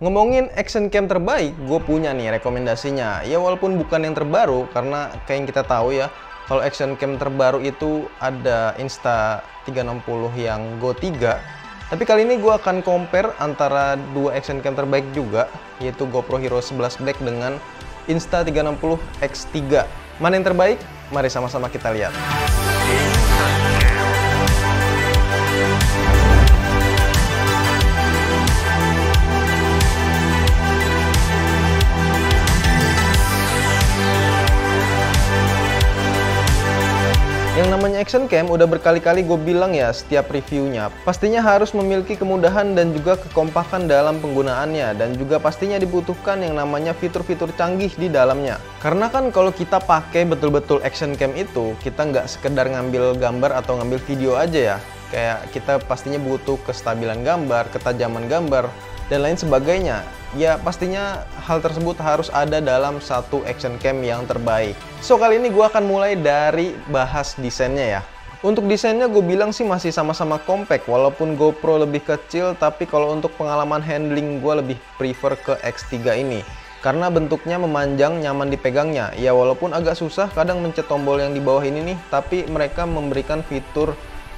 Ngomongin action cam terbaik, gue punya nih rekomendasinya. Ya walaupun bukan yang terbaru, karena kayak yang kita tahu ya, kalau action cam terbaru itu ada Insta360 yang Go 3. Tapi kali ini gue akan compare antara dua action cam terbaik juga, yaitu GoPro Hero 11 Black dengan Insta360 X3. Mana yang terbaik? Mari sama-sama kita lihat. Yang namanya action cam udah berkali-kali gue bilang ya setiap reviewnya, pastinya harus memiliki kemudahan dan juga kekompakan dalam penggunaannya, dan juga pastinya dibutuhkan yang namanya fitur-fitur canggih di dalamnya. Karena kan kalau kita pakai betul-betul action cam itu, kita nggak sekedar ngambil gambar atau ngambil video aja ya. Kayak kita pastinya butuh kestabilan gambar, ketajaman gambar, dan lain sebagainya. Ya pastinya hal tersebut harus ada dalam satu action cam yang terbaik. So kali ini gue akan mulai dari bahas desainnya ya. Untuk desainnya gue bilang sih masih sama-sama compact, walaupun GoPro lebih kecil, tapi kalau untuk pengalaman handling gue lebih prefer ke X3 ini. Karena bentuknya memanjang, nyaman dipegangnya. Ya walaupun agak susah kadang mencet tombol yang di bawah ini nih, tapi mereka memberikan fitur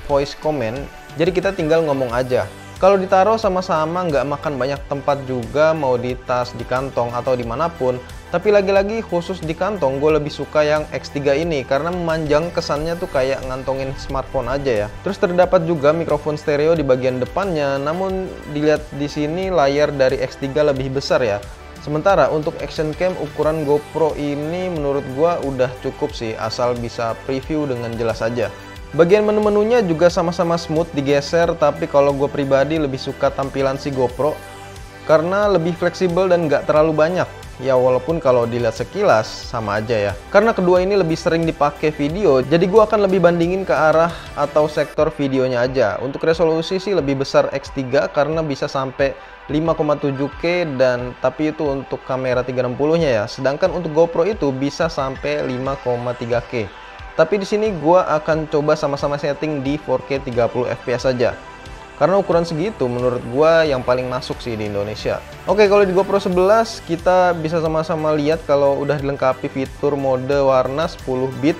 voice command, jadi kita tinggal ngomong aja. Kalau ditaruh sama-sama nggak makan banyak tempat juga, mau di tas, di kantong, atau dimanapun. Tapi lagi-lagi khusus di kantong, gue lebih suka yang X3 ini karena memanjang, kesannya tuh kayak ngantongin smartphone aja ya. Terus terdapat juga mikrofon stereo di bagian depannya, namun dilihat di sini layar dari X3 lebih besar ya. Sementara untuk action cam ukuran GoPro ini menurut gue udah cukup sih, asal bisa preview dengan jelas aja. Bagian menu-menunya juga sama-sama smooth digeser, tapi kalau gue pribadi lebih suka tampilan si GoPro karena lebih fleksibel dan nggak terlalu banyak. Ya walaupun kalau dilihat sekilas sama aja ya. Karena kedua ini lebih sering dipakai video, jadi gue akan lebih bandingin ke arah atau sektor videonya aja. Untuk resolusi sih lebih besar X3 karena bisa sampai 5,7K, dan tapi itu untuk kamera 360-nya ya. Sedangkan untuk GoPro itu bisa sampai 5,3K. Tapi di sini gua akan coba sama-sama setting di 4K 30 fps saja. Karena ukuran segitu menurut gua yang paling masuk sih di Indonesia. Oke, kalau di GoPro 11 kita bisa sama-sama lihat kalau udah dilengkapi fitur mode warna 10 bit.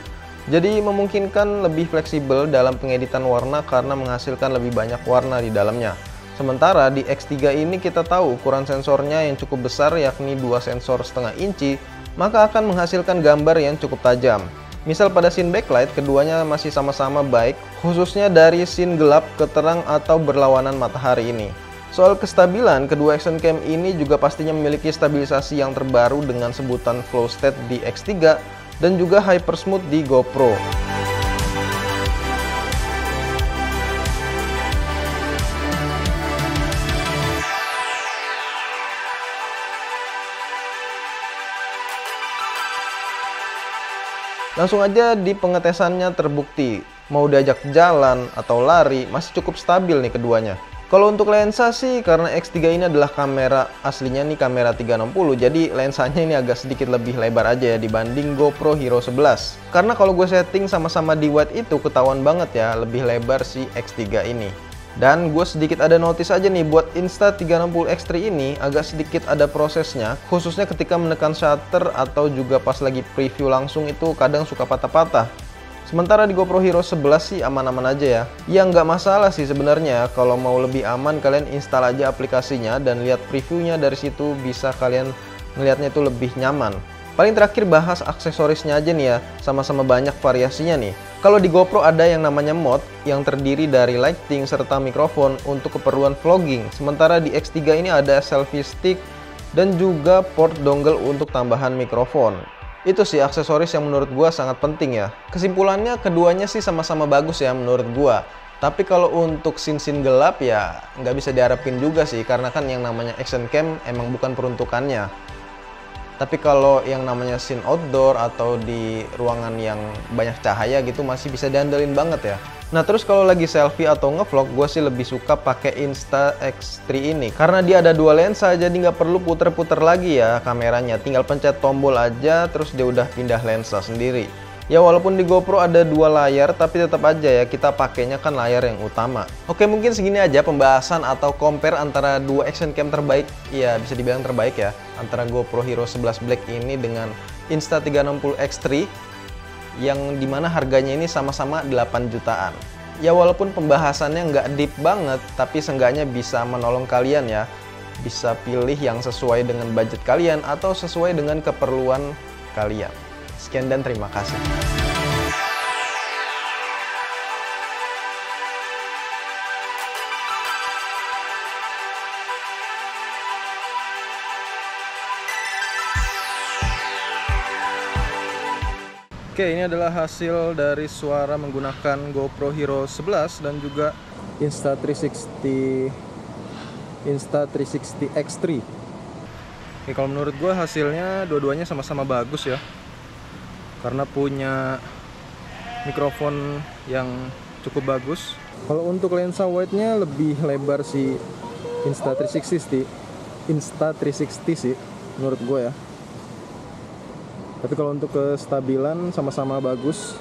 Jadi memungkinkan lebih fleksibel dalam pengeditan warna karena menghasilkan lebih banyak warna di dalamnya. Sementara di X3 ini kita tahu ukuran sensornya yang cukup besar, yakni 2 sensor setengah inci, maka akan menghasilkan gambar yang cukup tajam. Misal pada scene backlight, keduanya masih sama-sama baik, khususnya dari scene gelap ke terang atau berlawanan matahari ini. Soal kestabilan, kedua action cam ini juga pastinya memiliki stabilisasi yang terbaru dengan sebutan flow state di X3 dan juga hyper smooth di GoPro. Langsung aja di pengetesannya terbukti, mau diajak jalan atau lari masih cukup stabil nih keduanya. Kalau untuk lensa sih, karena X3 ini adalah kamera aslinya nih kamera 360, jadi lensanya ini agak sedikit lebih lebar aja ya dibanding GoPro Hero 11. Karena kalau gue setting sama-sama di wide itu ketahuan banget ya lebih lebar si X3 ini. Dan gue sedikit ada notice aja nih buat Insta360 X3 ini agak sedikit ada prosesnya, khususnya ketika menekan shutter atau juga pas lagi preview langsung itu kadang suka patah-patah. Sementara di GoPro Hero 11 sih aman-aman aja ya. Ya nggak masalah sih sebenarnya, kalau mau lebih aman kalian install aja aplikasinya dan lihat previewnya, dari situ bisa kalian ngelihatnya itu lebih nyaman. Paling terakhir bahas aksesorisnya aja nih ya, sama-sama banyak variasinya nih. Kalau di GoPro ada yang namanya mod yang terdiri dari lighting serta mikrofon untuk keperluan vlogging. Sementara di X3 ini ada selfie stick dan juga port dongle untuk tambahan mikrofon. Itu sih aksesoris yang menurut gua sangat penting ya. Kesimpulannya keduanya sih sama-sama bagus ya menurut gua. Tapi kalau untuk scene-scene gelap ya nggak bisa diharapin juga sih, karena kan yang namanya action cam emang bukan peruntukannya. Tapi kalau yang namanya scene outdoor atau di ruangan yang banyak cahaya gitu masih bisa diandelin banget ya. Nah terus kalau lagi selfie atau ngevlog, gue sih lebih suka pakai Insta-X3 ini karena dia ada dua lensa, jadi nggak perlu puter-puter lagi ya kameranya, tinggal pencet tombol aja terus dia udah pindah lensa sendiri. Ya walaupun di GoPro ada 2 layar, tapi tetap aja ya kita pakainya kan layar yang utama. Oke, mungkin segini aja pembahasan atau compare antara dua action cam terbaik, ya bisa dibilang terbaik ya, antara GoPro Hero 11 Black ini dengan Insta360X3, yang dimana harganya ini sama-sama 8 jutaan. Ya walaupun pembahasannya nggak deep banget, tapi seenggaknya bisa menolong kalian ya, bisa pilih yang sesuai dengan budget kalian atau sesuai dengan keperluan kalian. Sekian dan terima kasih. Oke, ini adalah hasil dari suara menggunakan GoPro Hero 11 dan juga Insta360 X3. Oke, kalau menurut gue hasilnya dua-duanya sama-sama bagus ya, karena punya mikrofon yang cukup bagus. Kalau untuk lensa wide-nya lebih lebar si Insta360 sih menurut gue ya. Tapi kalau untuk kestabilan sama-sama bagus.